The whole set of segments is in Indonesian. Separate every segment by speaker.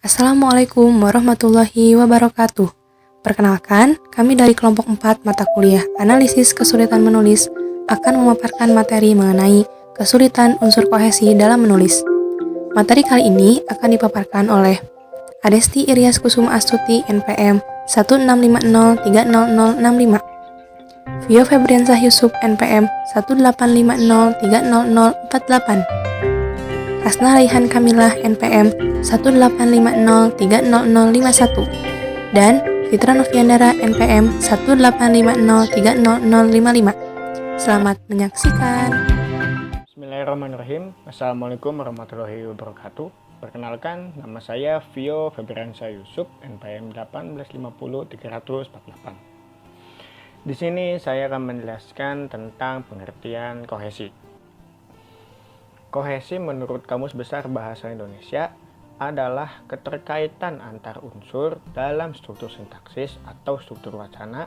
Speaker 1: Assalamualaikum warahmatullahi wabarakatuh. Perkenalkan, kami dari kelompok 4 mata kuliah Analisis Kesulitan Menulis akan memaparkan materi mengenai kesulitan unsur kohesi dalam menulis. Materi kali ini akan dipaparkan oleh Adesti Iryas Kusuma Astuti NPM 1650300065, Vio Febriansah Yusuf NPM 1850300048, Hasna Raihan Kamilah NPM 1850300051, dan Fitra Noviandara NPM 1850300055. Selamat menyaksikan.
Speaker 2: Bismillahirrahmanirrahim. Assalamualaikum warahmatullahi wabarakatuh. Perkenalkan, nama saya Vio Febriansah Yusuf NPM 1850300048. Di sini saya akan menjelaskan tentang pengertian kohesi. Kohesi menurut Kamus Besar Bahasa Indonesia adalah keterkaitan antar unsur dalam struktur sintaksis atau struktur wacana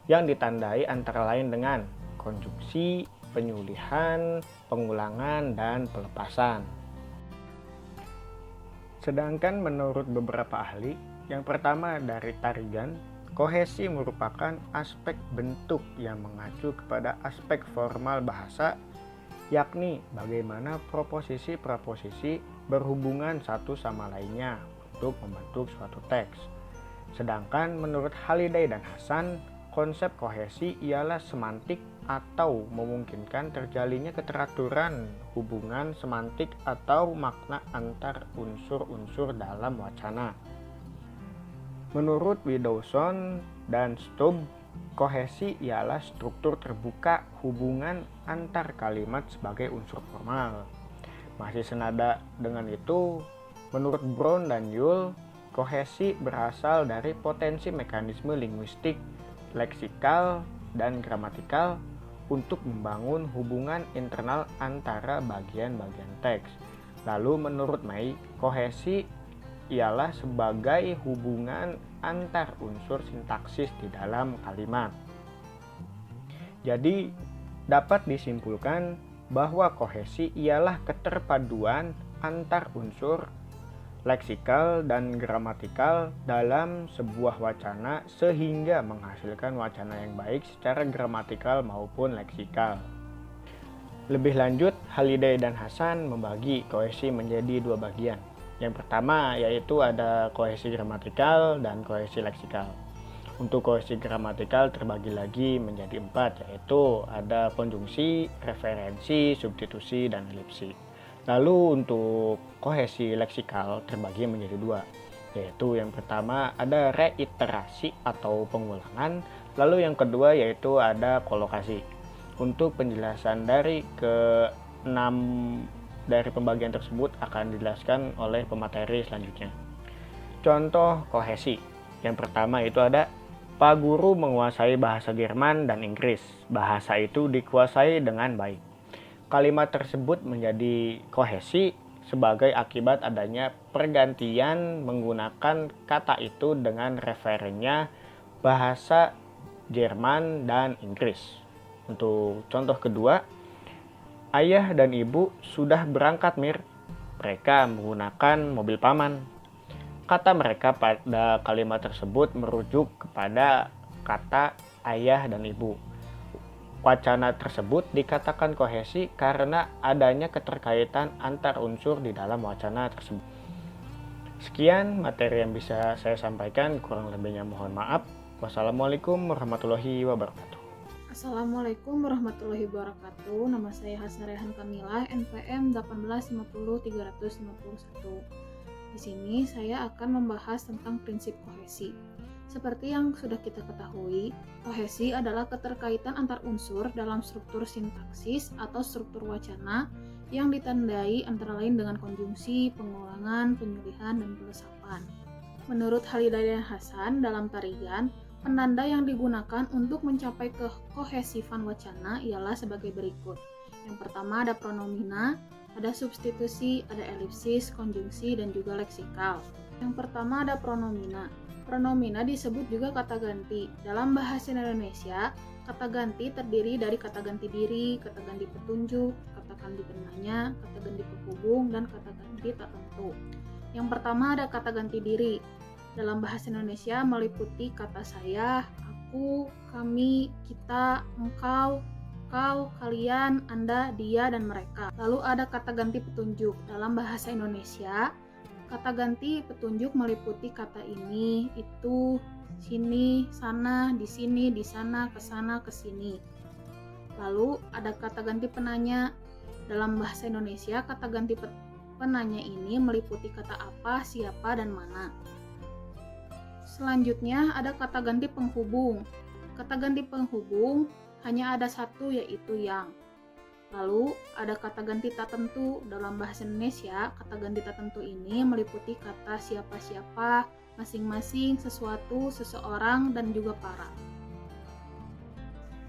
Speaker 2: yang ditandai antara lain dengan konjungsi, penyulihan, pengulangan, dan pelepasan. Sedangkan menurut beberapa ahli, yang pertama dari Tarigan, kohesi merupakan aspek bentuk yang mengacu kepada aspek formal bahasa, yakni bagaimana proposisi-proposisi berhubungan satu sama lainnya untuk membentuk suatu teks. Sedangkan menurut Haliday dan Hasan, konsep kohesi ialah semantik atau memungkinkan terjalinnya keteraturan hubungan semantik atau makna antar unsur-unsur dalam wacana. Menurut Widowson dan Stubb, kohesi ialah struktur terbuka hubungan antar kalimat sebagai unsur formal. Masih senada dengan itu, menurut Brown dan Yule, kohesi berasal dari potensi mekanisme linguistik, leksikal, dan gramatikal untuk membangun hubungan internal antara bagian-bagian teks. Lalu menurut May, kohesi ialah sebagai hubungan antar unsur sintaksis di dalam kalimat. Jadi, dapat disimpulkan bahwa kohesi ialah keterpaduan antar unsur leksikal dan gramatikal dalam sebuah wacana sehingga menghasilkan wacana yang baik secara gramatikal maupun leksikal. Lebih lanjut, Haliday dan Hasan membagi kohesi menjadi dua bagian. Yang pertama yaitu ada kohesi gramatikal dan kohesi leksikal. Untuk kohesi gramatikal terbagi lagi menjadi 4, yaitu ada konjungsi, referensi, substitusi, dan elipsi. Lalu untuk kohesi leksikal terbagi menjadi 2, yaitu yang pertama ada reiterasi atau pengulangan, lalu yang kedua yaitu ada kolokasi. Untuk penjelasan dari ke-6 dari pembagian tersebut akan dijelaskan oleh pemateri selanjutnya. Contoh kohesi. Yang pertama itu ada Pak Guru menguasai bahasa Jerman dan Inggris. Bahasa itu dikuasai dengan baik. Kalimat tersebut menjadi kohesi sebagai akibat adanya pergantian menggunakan kata itu dengan referennya bahasa Jerman dan Inggris. Untuk contoh kedua, Ayah dan ibu sudah berangkat, Mir. Mereka menggunakan mobil paman. Kata mereka pada kalimat tersebut merujuk kepada kata ayah dan ibu. Wacana tersebut dikatakan kohesi karena adanya keterkaitan antar unsur di dalam wacana tersebut. Sekian materi yang bisa saya sampaikan, kurang lebihnya mohon maaf. Wassalamualaikum warahmatullahi wabarakatuh.
Speaker 3: Assalamualaikum warahmatullahi wabarakatuh. Nama saya Hasna Raihan Kamilah, NPM 18503051. Di sini saya akan membahas tentang prinsip kohesi. Seperti yang sudah kita ketahui, kohesi adalah keterkaitan antar unsur dalam struktur sintaksis atau struktur wacana yang ditandai antara lain dengan konjungsi, pengulangan, penyulihan, dan pelesapan. Menurut Haliday dan Hasan dalam Tarigan, penanda yang digunakan untuk mencapai kekohesifan wacana ialah sebagai berikut. Yang pertama ada pronomina, ada substitusi, ada elipsis, konjungsi, dan juga leksikal. Yang pertama ada pronomina. Pronomina disebut juga kata ganti. Dalam bahasa Indonesia, kata ganti terdiri dari kata ganti diri, kata ganti petunjuk, kata ganti penanya, kata ganti penghubung, dan kata ganti tak tentu. Yang pertama ada kata ganti diri. Dalam bahasa Indonesia meliputi kata saya, aku, kami, kita, engkau, kau, kalian, Anda, dia, dan mereka. Lalu ada kata ganti petunjuk. Dalam bahasa Indonesia, kata ganti petunjuk meliputi kata ini, itu, sini, sana, di sini, di sana, ke sana, ke sini. Lalu ada kata ganti penanya. Dalam bahasa Indonesia, kata ganti penanya ini meliputi kata apa, siapa, dan mana. Selanjutnya ada kata ganti penghubung. Kata ganti penghubung hanya ada satu, yaitu yang. Lalu ada kata ganti tak tentu. Dalam bahasa Indonesia, kata ganti tak tentu ini meliputi kata siapa-siapa, masing-masing, sesuatu, seseorang, dan juga para.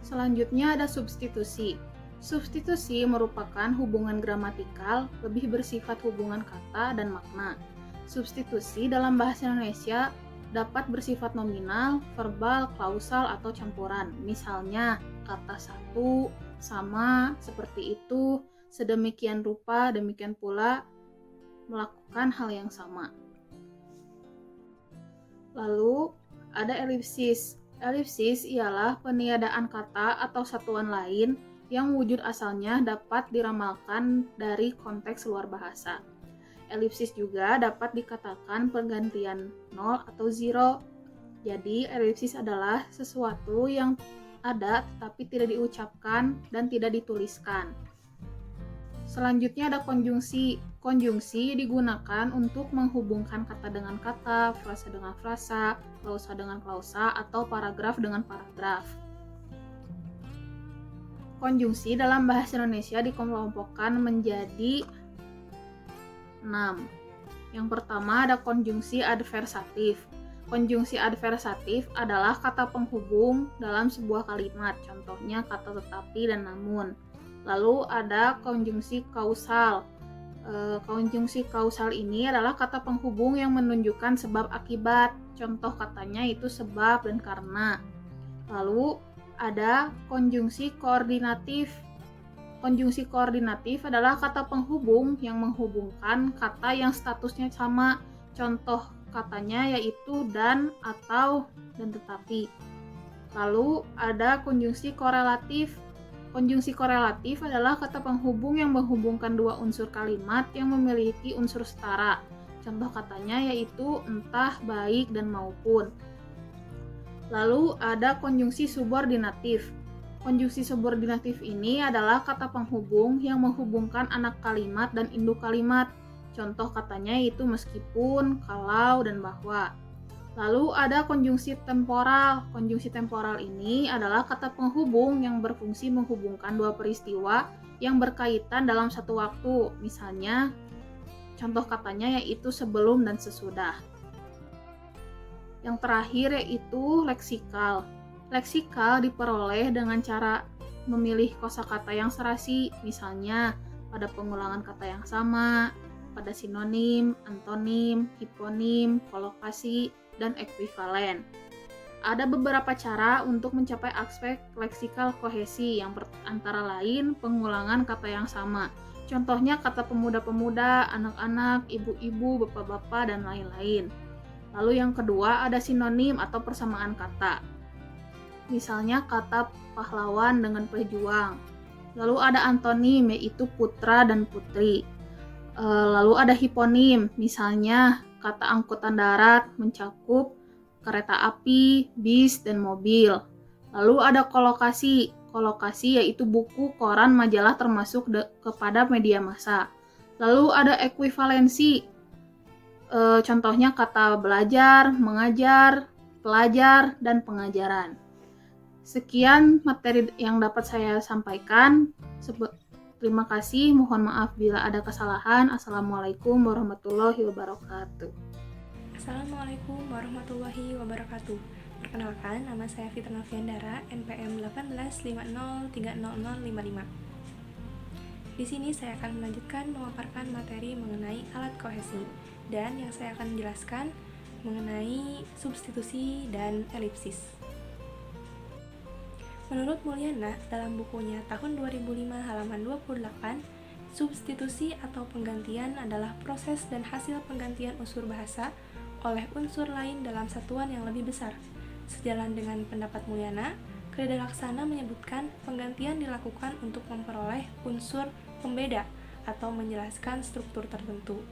Speaker 3: Selanjutnya ada substitusi. Substitusi merupakan hubungan gramatikal lebih bersifat hubungan kata dan makna. Substitusi dalam bahasa Indonesia dapat bersifat nominal, verbal, klausal, atau campuran. Misalnya, kata satu, sama, seperti itu, sedemikian rupa, demikian pula, melakukan hal yang sama. Lalu, ada elipsis. Elipsis ialah peniadaan kata atau satuan lain yang wujud asalnya dapat diramalkan dari konteks luar bahasa. Elipsis juga dapat dikatakan pergantian nol atau zero. Jadi, elipsis adalah sesuatu yang ada tetapi tidak diucapkan dan tidak dituliskan. Selanjutnya ada konjungsi. Konjungsi digunakan untuk menghubungkan kata dengan kata, frasa dengan frasa, klausa dengan klausa, atau paragraf dengan paragraf. Konjungsi dalam bahasa Indonesia dikelompokkan menjadi 6. Yang pertama ada konjungsi adversatif. Konjungsi adversatif adalah kata penghubung dalam sebuah kalimat, contohnya kata tetapi dan namun. Lalu ada konjungsi kausal. Konjungsi kausal ini adalah kata penghubung yang menunjukkan sebab akibat, contoh katanya itu sebab dan karena. Lalu ada konjungsi koordinatif. Konjungsi koordinatif adalah kata penghubung yang menghubungkan kata yang statusnya sama. Contoh katanya yaitu dan, atau, dan tetapi. Lalu ada konjungsi korelatif. Konjungsi korelatif adalah kata penghubung yang menghubungkan dua unsur kalimat yang memiliki unsur setara. Contoh katanya yaitu entah, baik, dan maupun. Lalu ada konjungsi subordinatif. Konjungsi subordinatif ini adalah kata penghubung yang menghubungkan anak kalimat dan induk kalimat. Contoh katanya yaitu meskipun, kalau, dan bahwa. Lalu ada konjungsi temporal. Konjungsi temporal ini adalah kata penghubung yang berfungsi menghubungkan dua peristiwa yang berkaitan dalam satu waktu. Misalnya, contoh katanya yaitu sebelum dan sesudah. Yang terakhir yaitu leksikal. Leksikal diperoleh dengan cara memilih kosakata yang serasi, misalnya pada pengulangan kata yang sama, pada sinonim, antonim, hiponim, kolokasi, dan ekuivalen. Ada beberapa cara untuk mencapai aspek leksikal kohesi yang antara lain pengulangan kata yang sama. Contohnya kata pemuda-pemuda, anak-anak, ibu-ibu, bapak-bapak, dan lain-lain. Lalu yang kedua ada sinonim atau persamaan kata. Misalnya kata pahlawan dengan pejuang. Lalu ada antonim yaitu putra dan putri. Lalu ada hiponim, misalnya kata angkutan darat mencakup kereta api, bis, dan mobil. Lalu ada kolokasi. Kolokasi yaitu buku, koran, majalah termasuk kepada media massa. Lalu ada ekuivalensi. Contohnya kata belajar, mengajar, pelajar, dan pengajaran. Sekian materi yang dapat saya sampaikan. Terima kasih, mohon maaf bila ada kesalahan. Assalamualaikum warahmatullahi wabarakatuh.
Speaker 1: Assalamualaikum warahmatullahi wabarakatuh. Perkenalkan, nama saya Fitra Noviandara, NPM 1850300055. Di sini saya akan melanjutkan memaparkan materi mengenai alat kohesi, dan yang saya akan menjelaskan mengenai substitusi dan elipsis. Menurut Mulyana, dalam bukunya tahun 2005 halaman 28, Substitusi atau penggantian adalah proses dan hasil penggantian unsur bahasa oleh unsur lain dalam satuan yang lebih besar. Sejalan dengan pendapat Mulyana, Kreda Laksana menyebutkan penggantian dilakukan untuk memperoleh unsur pembeda atau menjelaskan struktur tertentu.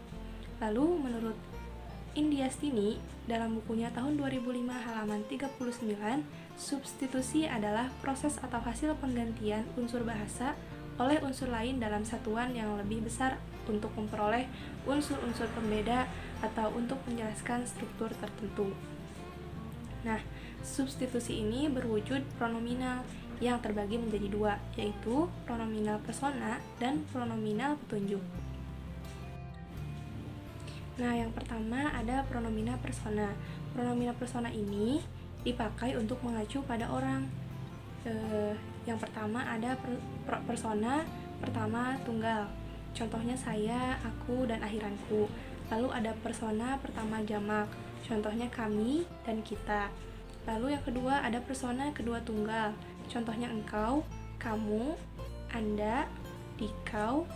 Speaker 1: Lalu menurut Indiastini dalam bukunya tahun 2005 halaman 39, substitusi adalah proses atau hasil penggantian unsur bahasa oleh unsur lain dalam satuan yang lebih besar untuk memperoleh unsur-unsur pembeda atau untuk menjelaskan struktur tertentu. Nah, substitusi ini berwujud pronominal yang terbagi menjadi dua, yaitu pronominal persona dan pronominal petunjuk. Nah, yang pertama ada pronominal persona. Pronominal persona ini dipakai untuk mengacu pada orang. Yang pertama ada persona pertama tunggal. Contohnya saya, aku, dan akhiranku. Lalu ada persona pertama jamak. Contohnya kami dan kita. Lalu yang kedua ada persona kedua tunggal. Contohnya engkau, kamu, anda, dikau,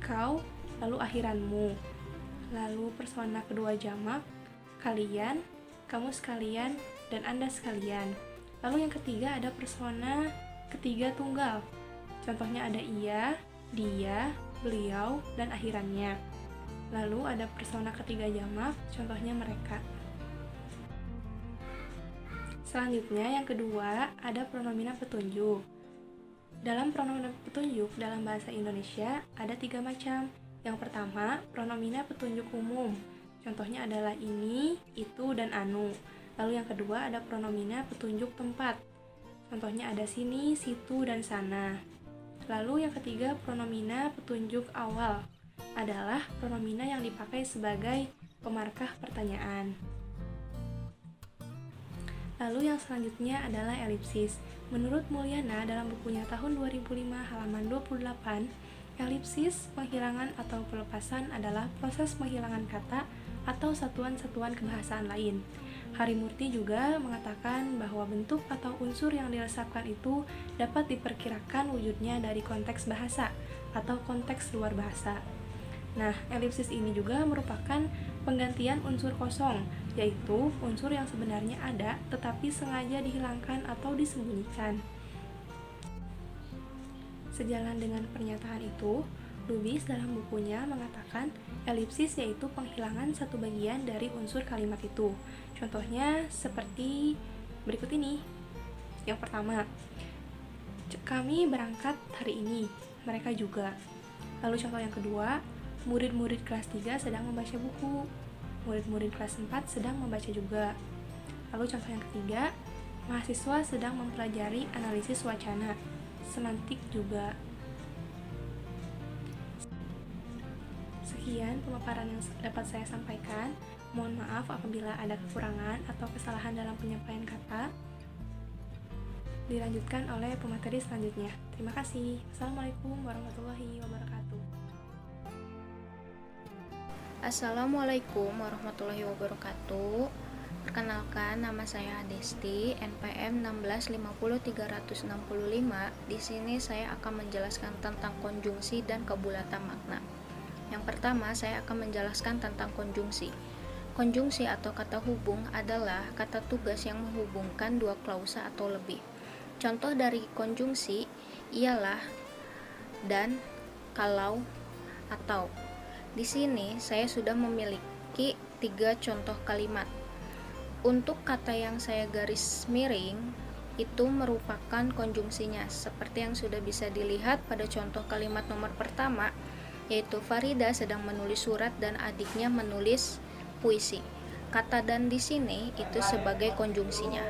Speaker 1: kau, lalu akhiranmu. Lalu persona kedua jamak, kalian, kamu sekalian, dan anda sekalian. Lalu yang ketiga ada persona ketiga tunggal. Contohnya ada ia, dia, beliau, dan akhirannya. Lalu ada persona ketiga jamak, contohnya mereka. Selanjutnya yang kedua ada pronominal petunjuk. Dalam pronominal petunjuk dalam bahasa Indonesia ada 3 macam. Yang pertama, pronominal petunjuk umum. Contohnya adalah ini, itu, dan anu. Lalu yang kedua ada pronominal petunjuk tempat. Contohnya ada sini, situ, dan sana. Lalu yang ketiga pronominal petunjuk awal adalah pronominal yang dipakai sebagai pemarkah pertanyaan. Lalu yang selanjutnya adalah elipsis. Menurut Mulyana dalam bukunya tahun 2005 halaman 28, elipsis, penghilangan atau pelepasan adalah proses penghilangan kata atau satuan-satuan kebahasaan lain. Harimurti juga mengatakan bahwa bentuk atau unsur yang diresapkan itu dapat diperkirakan wujudnya dari konteks bahasa atau konteks luar bahasa. Nah, elipsis ini juga merupakan penggantian unsur kosong, yaitu unsur yang sebenarnya ada tetapi sengaja dihilangkan atau disembunyikan. Sejalan dengan pernyataan itu, Lubis dalam bukunya mengatakan elipsis yaitu penghilangan satu bagian dari unsur kalimat itu. Contohnya seperti berikut ini. Yang pertama, kami berangkat hari ini, mereka juga. Lalu contoh yang kedua, murid-murid kelas 3 sedang membaca buku, murid-murid kelas 4 sedang membaca juga. Lalu contoh yang ketiga, mahasiswa sedang mempelajari analisis wacana, semantik juga. Sekian pemaparan yang dapat saya sampaikan. Mohon maaf apabila ada kekurangan atau kesalahan dalam penyampaian kata. Dilanjutkan oleh pemateri selanjutnya. Terima kasih. Assalamualaikum warahmatullahi wabarakatuh.
Speaker 4: Assalamualaikum warahmatullahi wabarakatuh. Perkenalkan, nama saya Adesti, NPM 1650365. Di sini saya akan menjelaskan tentang konjungsi dan kebulatan makna. Yang pertama, saya akan menjelaskan tentang konjungsi. Konjungsi atau kata hubung adalah kata tugas yang menghubungkan dua klausa atau lebih. Contoh dari konjungsi ialah dan, kalau, atau. Di sini saya sudah memiliki 3 contoh kalimat. Untuk kata yang saya garis miring itu merupakan konjungsinya, seperti yang sudah bisa dilihat pada contoh kalimat nomor pertama, yaitu Farida sedang menulis surat dan adiknya menulis puisi. Kata dan di sini itu sebagai konjungsinya.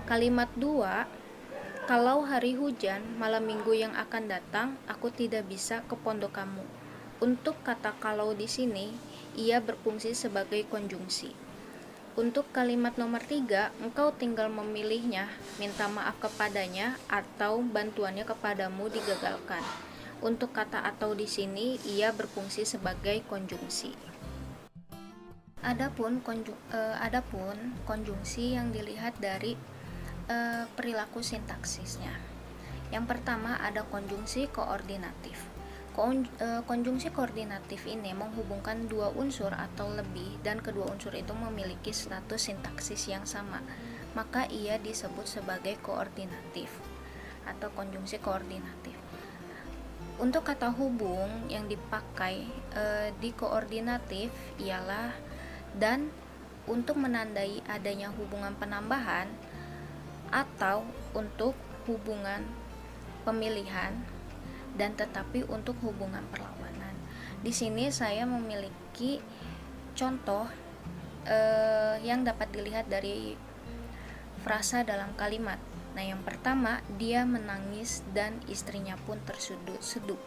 Speaker 4: Kalimat 2, kalau hari hujan malam minggu yang akan datang aku tidak bisa ke pondok kamu. Untuk kata kalau di sini ia berfungsi sebagai konjungsi. Untuk kalimat nomor 3, engkau tinggal memilihnya, minta maaf kepadanya atau bantuannya kepadamu digagalkan. Untuk kata atau di sini ia berfungsi sebagai konjungsi. Adapun konjungsi yang dilihat dari perilaku sintaksisnya. Yang pertama ada konjungsi koordinatif. Konjungsi koordinatif ini menghubungkan dua unsur atau lebih dan kedua unsur itu memiliki status sintaksis yang sama, maka ia disebut sebagai koordinatif atau konjungsi koordinatif. Untuk kata hubung yang dipakai di koordinatif ialah dan untuk menandai adanya hubungan penambahan atau untuk hubungan pemilihan dan tetapi untuk hubungan perlawanan. Di sini saya memiliki contoh yang dapat dilihat dari frasa dalam kalimat. Nah, yang pertama, dia menangis dan istrinya pun terseduh-seduh.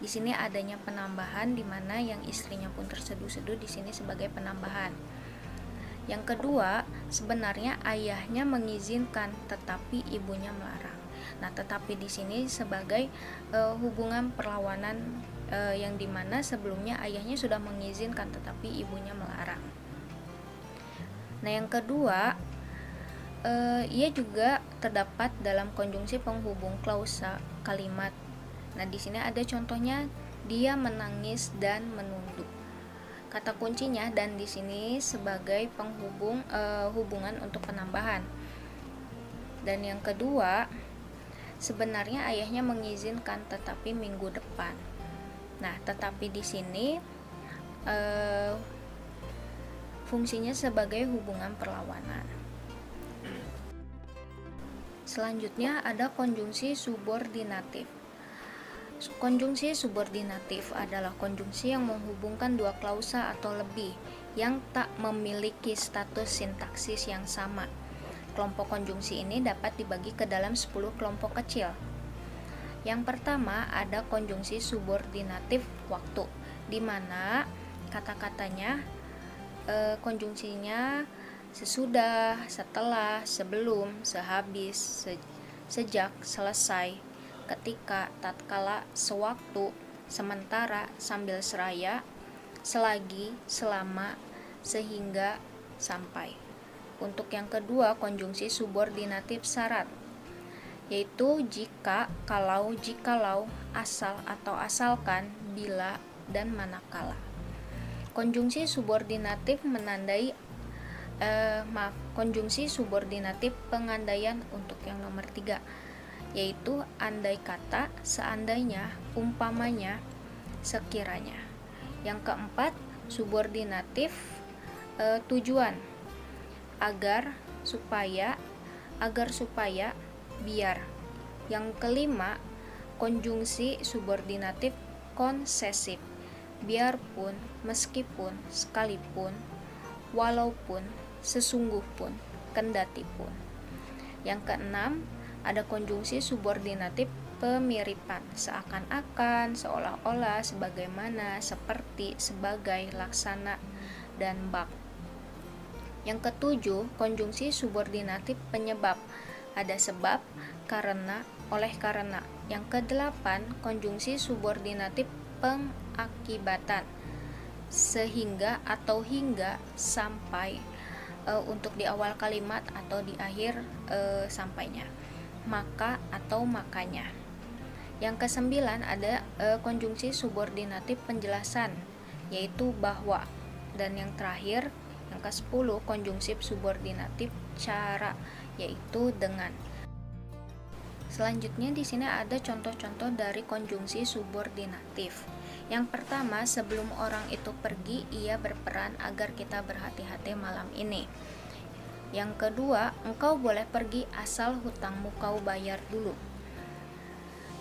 Speaker 4: Di sini adanya penambahan di mana yang istrinya pun terseduh-seduh di sini sebagai penambahan. Yang kedua, sebenarnya ayahnya mengizinkan tetapi ibunya melarang. Nah, tetapi di sini sebagai hubungan perlawanan yang dimana sebelumnya ayahnya sudah mengizinkan tetapi ibunya melarang. Nah, yang kedua, ia juga terdapat dalam konjungsi penghubung klausa kalimat. Nah, di sini ada contohnya, dia menangis dan menunduk. Kata kuncinya dan di sini sebagai penghubung hubungan untuk penambahan. Dan yang kedua, sebenarnya ayahnya mengizinkan tetapi minggu depan. Nah, tetapi di sini fungsinya sebagai hubungan perlawanan. Selanjutnya ada konjungsi subordinatif. Konjungsi subordinatif adalah konjungsi yang menghubungkan dua klausa atau lebih yang tak memiliki status sintaksis yang sama. Kelompok konjungsi ini dapat dibagi ke dalam 10 kelompok kecil. Yang pertama ada konjungsi subordinatif waktu, di mana kata-katanya konjungsinya sesudah, setelah, sebelum, sehabis, sejak, selesai, ketika, tatkala, sewaktu, sementara, sambil seraya, selagi, selama, sehingga, sampai. Untuk yang kedua, konjungsi subordinatif syarat, yaitu jika, kalau, jikalau, asal atau asalkan, bila, dan manakala. Konjungsi subordinatif menandai konjungsi subordinatif pengandaian untuk yang nomor 3, yaitu andai kata, seandainya, umpamanya, sekiranya. Yang keempat, subordinatif tujuan, agar, supaya, biar. Yang kelima, konjungsi subordinatif konsesif, biarpun, meskipun, sekalipun, walaupun, sesungguh pun, kendati pun. Yang keenam, ada konjungsi subordinatif pemiripan, seakan-akan, seolah-olah, sebagaimana, seperti, sebagai, laksana, dan bak. Yang ketujuh, konjungsi subordinatif penyebab, ada sebab, karena, oleh karena. Yang kedelapan, konjungsi subordinatif pengakibatan, sehingga atau hingga, sampai, untuk di awal kalimat atau di akhir sampainya, maka atau makanya. Yang kesembilan ada konjungsi subordinatif penjelasan, yaitu bahwa. Dan yang terakhir, yang ke-10, konjungsi subordinatif cara, yaitu dengan. Selanjutnya di sini ada contoh-contoh dari konjungsi subordinatif. Yang pertama, sebelum orang itu pergi, ia berperan agar kita berhati-hati malam ini. Yang kedua, engkau boleh pergi asal hutangmu kau bayar dulu.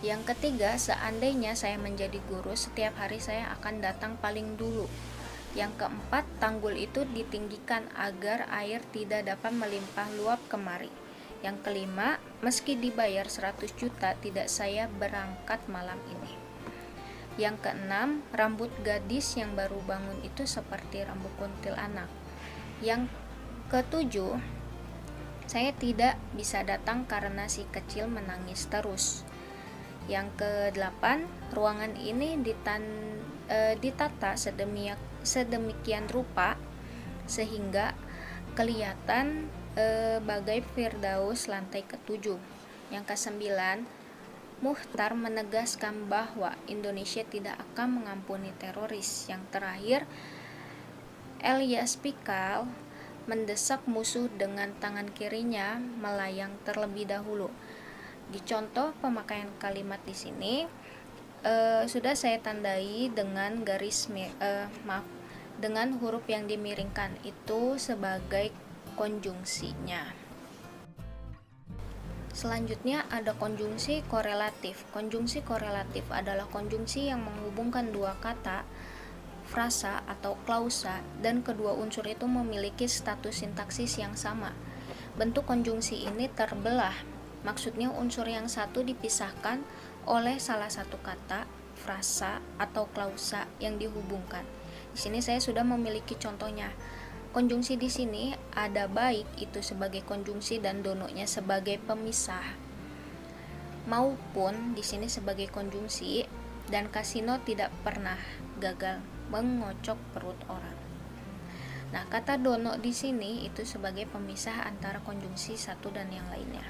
Speaker 4: Yang ketiga, seandainya saya menjadi guru, setiap hari saya akan datang paling dulu. Yang keempat, tanggul itu ditinggikan agar air tidak dapat melimpah luap kemari. Yang kelima, meski dibayar 100 juta, tidak saya berangkat malam ini. Yang keenam, rambut gadis yang baru bangun itu seperti rambut kuntilanak. Yang ketujuh, saya tidak bisa datang karena si kecil menangis terus. Yang kedelapan, ruangan ini ditata sedemikian rupa sehingga kelihatan bagai Firdaus lantai ke-7. Yang ke-9, Muchtar menegaskan bahwa Indonesia tidak akan mengampuni teroris. Yang terakhir, Elias Pikal mendesak musuh dengan tangan kirinya melayang terlebih dahulu. Di contoh pemakaian kalimat di sini sudah saya tandai dengan dengan huruf yang dimiringkan, itu sebagai konjungsinya. Selanjutnya ada konjungsi korelatif. Konjungsi korelatif adalah konjungsi yang menghubungkan dua kata, frasa atau klausa, dan kedua unsur itu memiliki status sintaksis yang sama. Bentuk konjungsi ini terbelah. Maksudnya unsur yang satu dipisahkan oleh salah satu kata, frasa atau klausa yang dihubungkan. Di sini saya sudah memiliki contohnya. Konjungsi di sini ada baik itu sebagai konjungsi dan donoknya sebagai pemisah, maupun di sini sebagai konjungsi, dan kasino tidak pernah gagal mengocok perut orang. Nah, kata donok di sini itu sebagai pemisah antara konjungsi satu dan yang lainnya.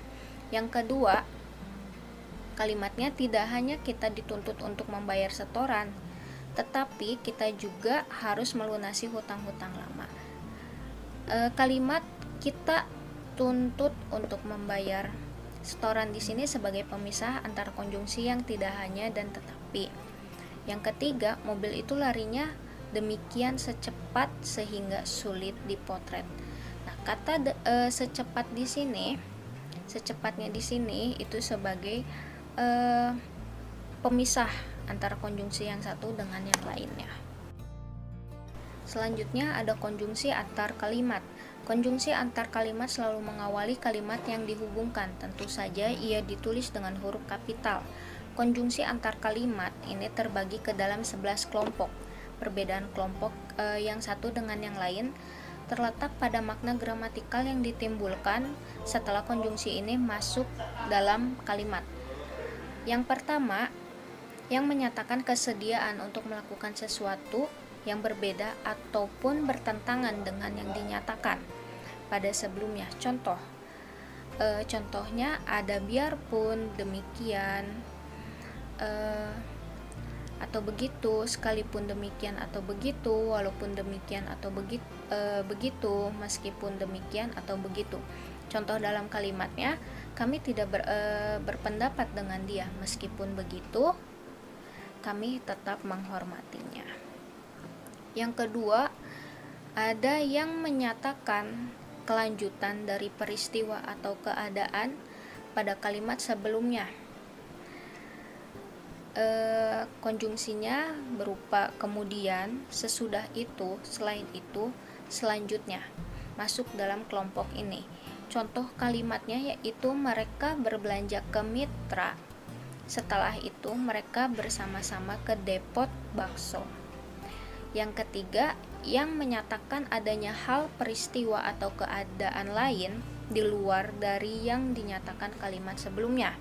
Speaker 4: Yang kedua, kalimatnya tidak hanya kita dituntut untuk membayar setoran, tetapi kita juga harus melunasi hutang-hutang lama. Kalimat kita tuntut untuk membayar setoran di sini sebagai pemisah antara konjungsi yang tidak hanya dan tetapi. Yang ketiga, mobil itu larinya demikian secepat sehingga sulit dipotret. Nah, kata secepat di sini, secepatnya di sini itu sebagai pemisah antara konjungsi yang satu dengan yang lainnya. Selanjutnya ada konjungsi antar kalimat. Konjungsi antar kalimat selalu mengawali kalimat yang dihubungkan. Tentu saja ia ditulis dengan huruf kapital. Konjungsi antar kalimat ini terbagi ke dalam 11 kelompok. Perbedaan kelompok yang satu dengan yang lain terletak pada makna gramatikal yang ditimbulkan setelah konjungsi ini masuk dalam kalimat. Yang pertama, yang menyatakan kesediaan untuk melakukan sesuatu yang berbeda ataupun bertentangan dengan yang dinyatakan pada sebelumnya. Contohnya ada biarpun demikian atau begitu, sekalipun demikian atau begitu, walaupun demikian atau begitu, meskipun demikian atau begitu. Contoh dalam kalimatnya, kami tidak berpendapat dengan dia, meskipun begitu kami tetap menghormatinya. Yang kedua, ada yang menyatakan kelanjutan dari peristiwa atau keadaan pada kalimat sebelumnya. Konjungsinya berupa kemudian, sesudah itu, selain itu, selanjutnya masuk dalam kelompok ini. Contoh kalimatnya yaitu mereka berbelanja ke mitra, setelah itu mereka bersama-sama ke depot bakso. Yang ketiga, yang menyatakan adanya hal, peristiwa atau keadaan lain di luar dari yang dinyatakan kalimat sebelumnya.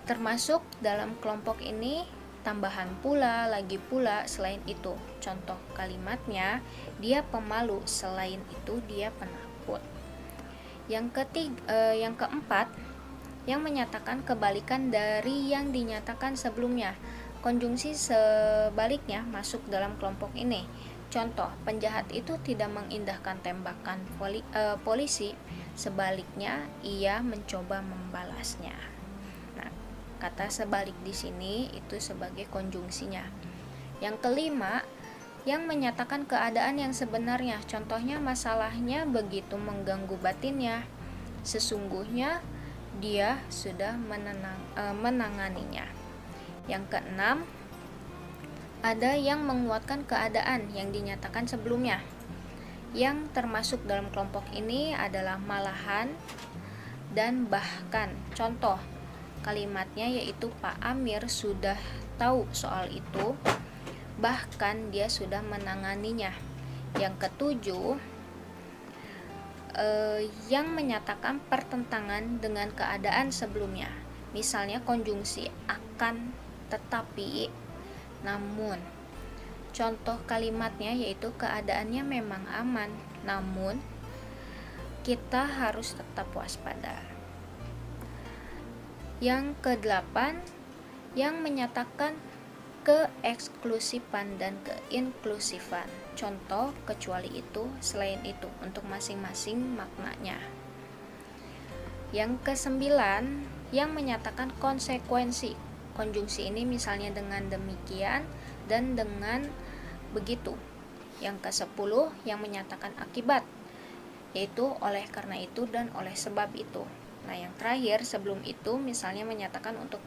Speaker 4: Termasuk dalam kelompok ini tambahan pula, lagi pula, selain itu. Contoh kalimatnya, dia pemalu, selain itu dia penakut. Yang keempat, yang menyatakan kebalikan dari yang dinyatakan sebelumnya. Konjungsi sebaliknya masuk dalam kelompok ini. Contoh, penjahat itu tidak mengindahkan tembakan polisi, sebaliknya ia mencoba membalasnya. Nah, kata sebalik di sini itu sebagai konjungsinya. Yang kelima, yang menyatakan keadaan yang sebenarnya. Contohnya, masalahnya begitu mengganggu batinnya, sesungguhnya dia sudah menanganinya. Yang keenam, ada yang menguatkan keadaan yang dinyatakan sebelumnya. Yang termasuk dalam kelompok ini adalah malahan dan bahkan. Contoh kalimatnya yaitu Pak Amir sudah tahu soal itu, bahkan dia sudah menanganinya. Yang ketujuh, yang menyatakan pertentangan dengan keadaan sebelumnya. Misalnya konjungsi akan, tetapi, namun. Contoh kalimatnya yaitu keadaannya memang aman, namun kita harus tetap waspada. Yang kedelapan, yang menyatakan keeksklusifan dan keinklusifan. Contoh, kecuali itu, selain itu, untuk masing-masing maknanya. Yang kesembilan, yang menyatakan konsekuensi. Konjungsi ini misalnya dengan demikian dan dengan begitu. Yang ke-10 yang menyatakan akibat, yaitu oleh karena itu dan oleh sebab itu. Nah, yang terakhir sebelum itu misalnya menyatakan untuk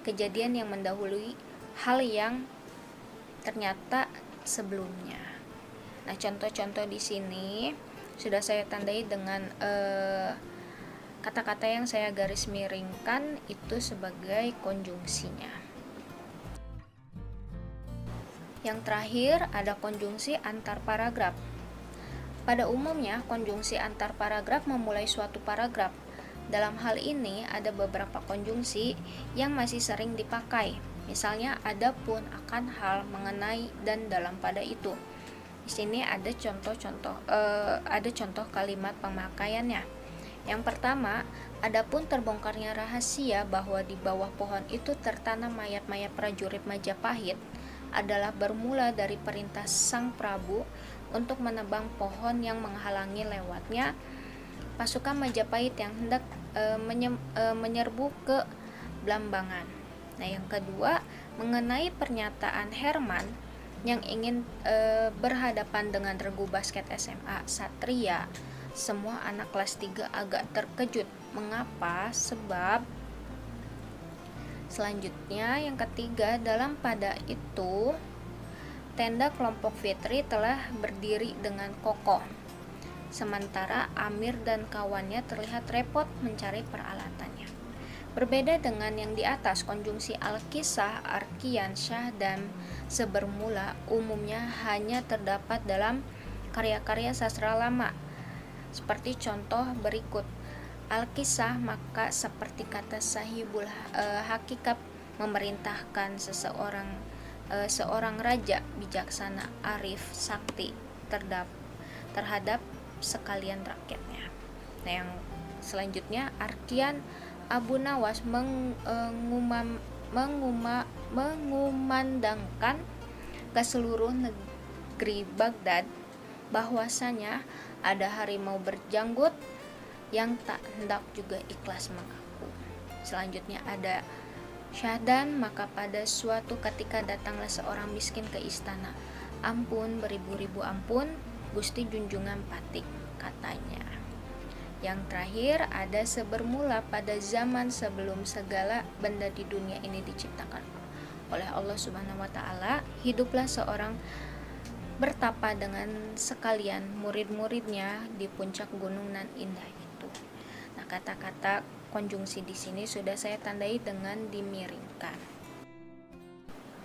Speaker 4: kejadian yang mendahului hal yang ternyata sebelumnya. Nah, contoh-contoh di sini sudah saya tandai dengan kata-kata yang saya garis miringkan itu sebagai konjungsinya. Yang terakhir ada konjungsi antar paragraf. Pada umumnya, konjungsi antar paragraf memulai suatu paragraf. Dalam hal ini, ada beberapa konjungsi yang masih sering dipakai. Misalnya, ada pun, akan, hal, mengenai, dan dalam pada itu. Di sini ada contoh kalimat pemakaiannya. Yang pertama, adapun terbongkarnya rahasia bahwa di bawah pohon itu tertanam mayat-mayat prajurit Majapahit adalah bermula dari perintah Sang Prabu untuk menebang pohon yang menghalangi lewatnya pasukan Majapahit yang hendak menyerbu ke Blambangan. Nah, yang kedua, mengenai pernyataan Herman yang ingin berhadapan dengan regu basket SMA Satria, semua anak kelas 3 agak terkejut. Mengapa? Sebab selanjutnya yang ketiga, dalam pada itu tenda kelompok Fitri telah berdiri dengan kokoh, sementara Amir dan kawannya terlihat repot mencari peralatannya. Berbeda dengan yang di atas, konjungsi al-kisah, arkian, syah, dan sebermula umumnya hanya terdapat dalam karya-karya sastra lama. Seperti contoh berikut. Al-kisah, maka seperti kata sahibul hakikat memerintahkan seorang raja bijaksana, arif, sakti terhadap sekalian rakyatnya. Nah, yang selanjutnya arkian, Abu Nawas mengumandangkan ke seluruh negeri Baghdad bahwasanya ada harimau berjanggut yang tak hendak juga ikhlas mengaku. Selanjutnya ada Syahdan, maka pada suatu ketika datanglah seorang miskin ke istana. Ampun, beribu-ribu ampun, Gusti junjungan Patik, katanya. Yang terakhir ada sebermula pada zaman sebelum segala benda di dunia ini diciptakan oleh Allah Subhanahu wa taala, hiduplah seorang bertapa dengan sekalian murid-muridnya di puncak gunung nan indah itu. Nah, kata-kata konjungsi di sini sudah saya tandai dengan dimiringkan.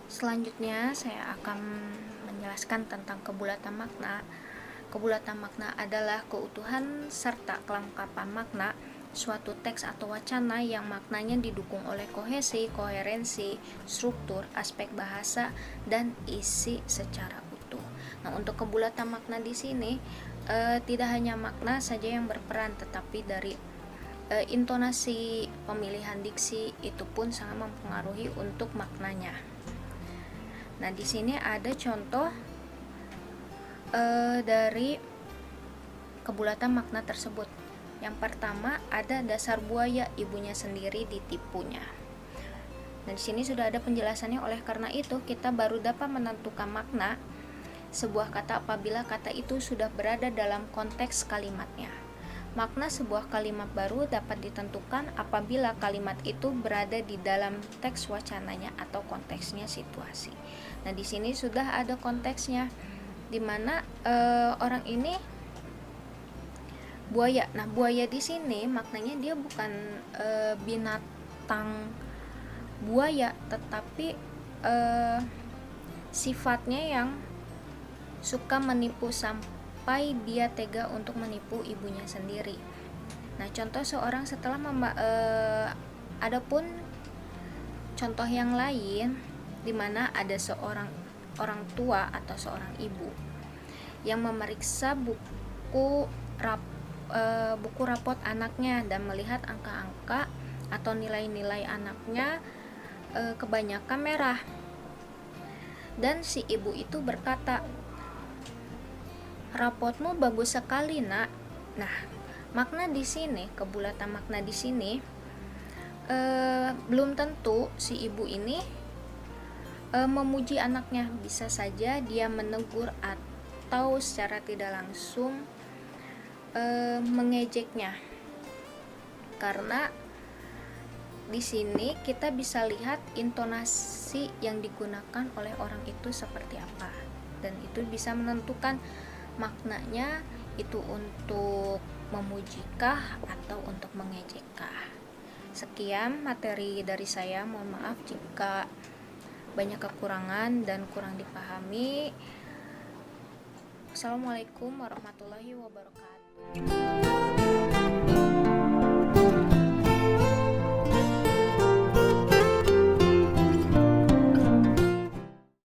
Speaker 4: Selanjutnya saya akan menjelaskan tentang kebulatan makna. Kebulatan makna adalah keutuhan serta kelengkapan makna suatu teks atau wacana yang maknanya didukung oleh kohesi, koherensi, struktur, aspek bahasa, dan isi secara utuh. Nah, untuk kebulatan makna di sini tidak hanya makna saja yang berperan, tetapi dari intonasi, pemilihan diksi itu pun sangat mempengaruhi untuk maknanya. Nah, di sini ada contoh dari kebulatan makna tersebut. Yang pertama ada dasar buaya, ibunya sendiri ditipunya. Dan di sini sudah ada penjelasannya. Oleh karena itu kita baru dapat menentukan makna sebuah kata apabila kata itu sudah berada dalam konteks kalimatnya. Makna sebuah kalimat baru dapat ditentukan apabila kalimat itu berada di dalam teks wacananya atau konteksnya situasi. Nah, di sini sudah ada konteksnya, di mana orang ini buaya. Nah, buaya di sini maknanya dia bukan binatang buaya, tetapi sifatnya yang suka menipu sampai dia tega untuk menipu ibunya sendiri. Nah, contoh seorang setelah adapun contoh yang lain di mana ada seorang orang tua atau seorang ibu yang memeriksa buku rapot anaknya dan melihat angka-angka atau nilai-nilai anaknya kebanyakan merah. Dan si ibu itu berkata, "Rapotmu bagus sekali, Nak." Nah, makna di sini, kebulatan makna di sini belum tentu si ibu ini memuji anaknya. Bisa saja dia menegur atau secara tidak langsung mengejeknya. Karena di sini kita bisa lihat intonasi yang digunakan oleh orang itu seperti apa, dan itu bisa menentukan maknanya itu untuk memujikah atau untuk mengejekkah. Sekian materi dari saya, mohon maaf jika banyak kekurangan dan kurang dipahami. Assalamualaikum warahmatullahi wabarakatuh.